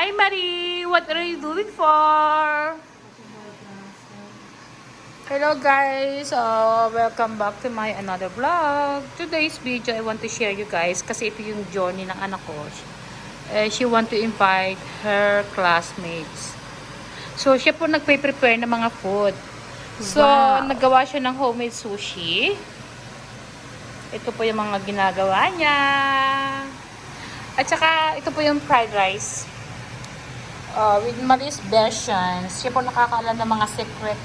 Hi, Marie! What are you doing for? Hello, guys! Welcome back to my another vlog. Today's video, I want to share you guys kasi ito yung journey ng anak ko. She want to invite her classmates. So, siya po nagpe-prepare ng mga food. So, naggawa siya ng homemade sushi. Ito po yung mga ginagawa niya. At saka, ito po yung fried rice. With Marie's version. Siya po nakakaalam ng mga secret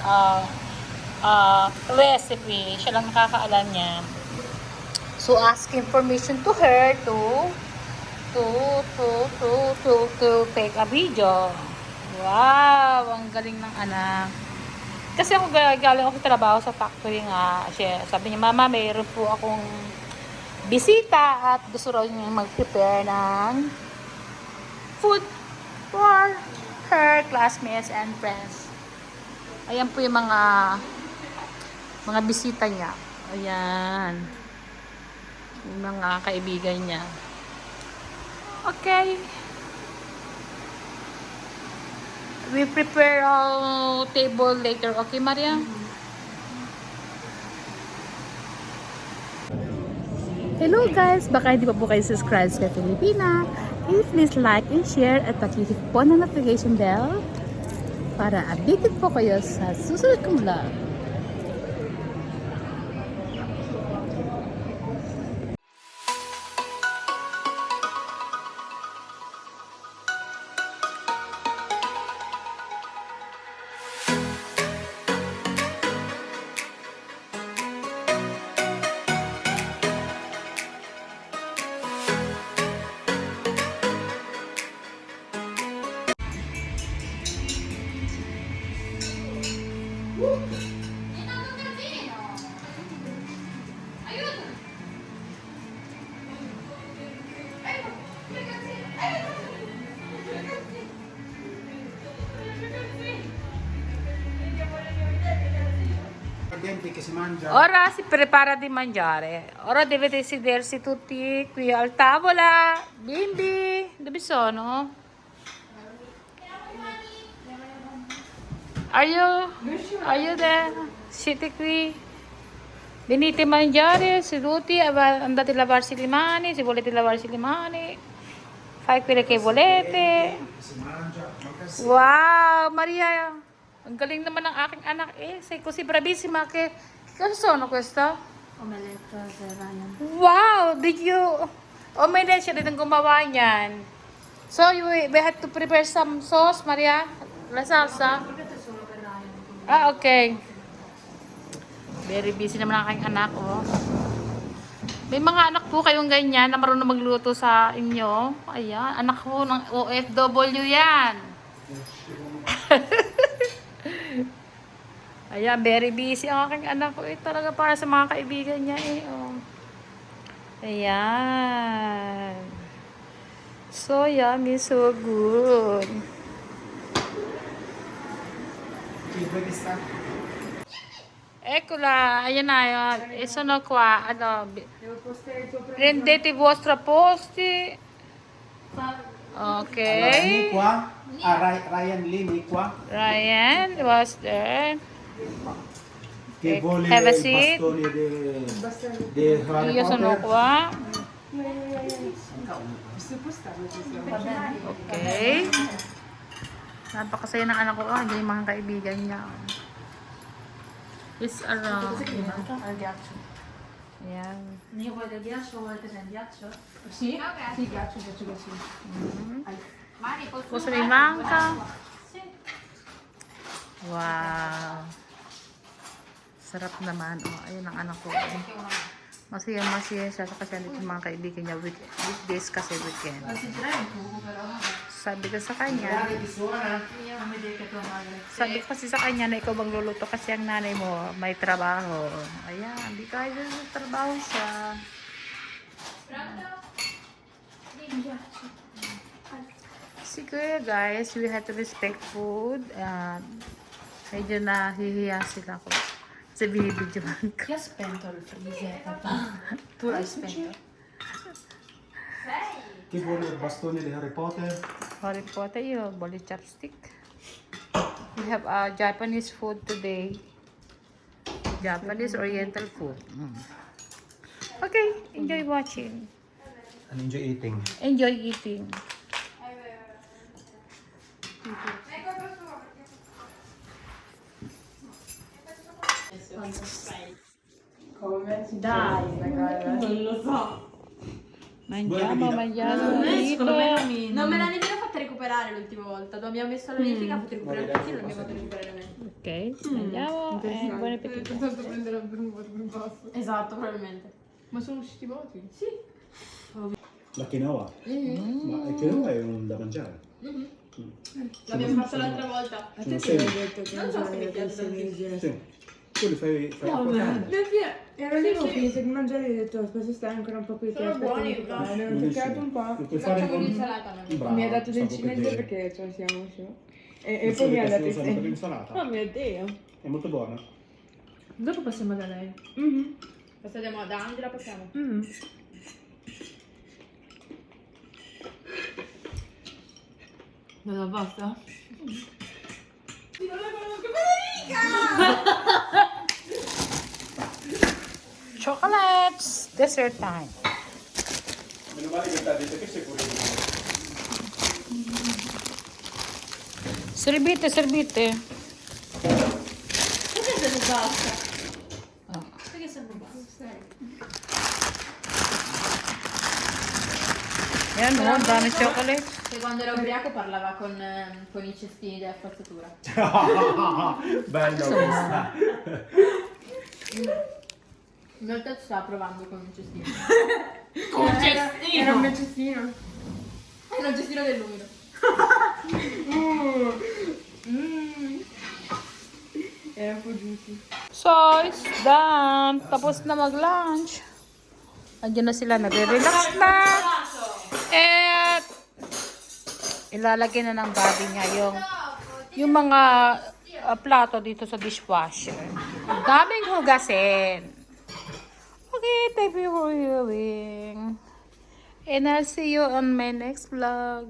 recipe. Siya lang nakakaalam niya. So, asking permission to her to take a video. Wow! Ang galing ng anak. Kasi ako galing ako trabaho sa factory nga. Sabi niya, Mama, mayroon po akong bisita at gusto raw niya mag-prepare ng food for her classmates and friends. Ayan po yung mga bisita niya. Ayan. Yung mga kaibigan niya. Okay. We prepare our table later. Okay, Maria? Hello guys! Baka hindi pa po kayo subscribe sa Filipina. Please like and share at pakihit po ng notification bell para updated po kayo sa susunod kong vlog. Ora si prepara di mangiare. Ora dovete sedersi tutti qui al tavola. Bimbi, dove sono? Are you there? Siete qui. Venite a mangiare seduti, andate a lavarsi le mani, se volete lavarsi le mani. Fai quello che volete. Wow, Maria. Ang galing naman ng aking anak eh. Sei così bravissima che... Cosa sono questo? Omelette di Ryan. Wow! Did you... Omelette siya din ang gumawa niyan. So, we have to prepare some sauce, Maria? La salsa? Ah, okay. Very busy naman ang aking anak, oh. May mga anak po kayong ganyan na marunong magluto sa inyo. Ayan, anak ko ng OFW yan. Ayan, very busy ang aking anak ko. Talaga para sa mga kaibigan niya eh. Oh. Ayan. So yummy, so good. Eccola, ayan na yun. E sono qua. Ano, prendete i vostri posti. Okay. Ryan Lini qua. Ryan was there. Che vuole Have a il seat. bastone di Harry Io sono Potter. qua. Okay. Napakasaya ng anak ko. Hindi yung mga kaibigan niya. It's around. Ayan. Io vuoi del ghiaccio, volete del ghiaccio? Sì? Sì, ghiaccio, sì. Gusto ni Mangka. Wow. Sarap naman. Oh, ayun ang anak ko. Masaya siya kasi andito yung mga kaibigan niya weekdays kasi weekend. Sabi ko sa kanya, sa kanya na ikaw magluluto kasi ang nanay mo may trabaho. Ayan, di kaya trabaho siya. Siguro guys, we have to respect food. Medyo nahihiya sila ko. Sa binibidyoan ko. Chi ha spento il freezer, papà? Tu l'hai spento? Chi vuole il bastone di Harry Potter? Harry Potter, yung boli chopstick. We have Japanese food today. Japanese Oriental food. Okay, enjoy watching. And enjoy eating. Enjoy eating. Dai, non lo so. Mangiamo, mangiamo. Secondo me non mi... Non me l'ha nemmeno fatta recuperare l'ultima volta. Mi ha messo la verifica, ha fatto recuperare tutti, non mi ha fatto recuperare me. Ok, mangiamo e buon appetito. Tanto prenderò per un po' di passo. Esatto, probabilmente. Ma sono usciti voti? Sì. La quinoa. Ma il quinoa è un da mangiare. L'abbiamo fatto l'altra volta. A te ti avevo detto che Non so se mi piace tantissimo. Sì. Tu li fai No, cuocere. ero lì, ho finito di mangiare e ho detto aspetta stai ancora un po' qui. Sono buoni, no? Ne ho toccato un po'. Lo puoi fare Facciamo con... l'insalata, ma Bravo, Mi ha dato del stavo per cimento dire. perché cioè, siamo su. E Di poi mi ha solito dato si i usano per segni. l'insalata. Oh mio Dio. È molto buona. Dopo passiamo da lei. Passiamo da Angela, passiamo. Vado basta? Chocolates! Dessert time. Meno male che ti ha detto che sei pure Servite, servite. Perché se non basta? Perché se non basta? Yan, no, ang dami chocolate. Che quando era ubriaco parlava con i cestini della spazzatura. Bello questa. In realtà ci stava provando con un cestino. Era un mio cestino. Era un cestino dell'umido. Era po' juicy. So, it's done. Tapos na mag-lunch. Andiyan na sila, nagre-relax na. At ilalagay na ng body niya yung mga plato dito sa dishwasher. Daming hugasin. Okay, thank you for viewing. And I'll see you on my next vlog.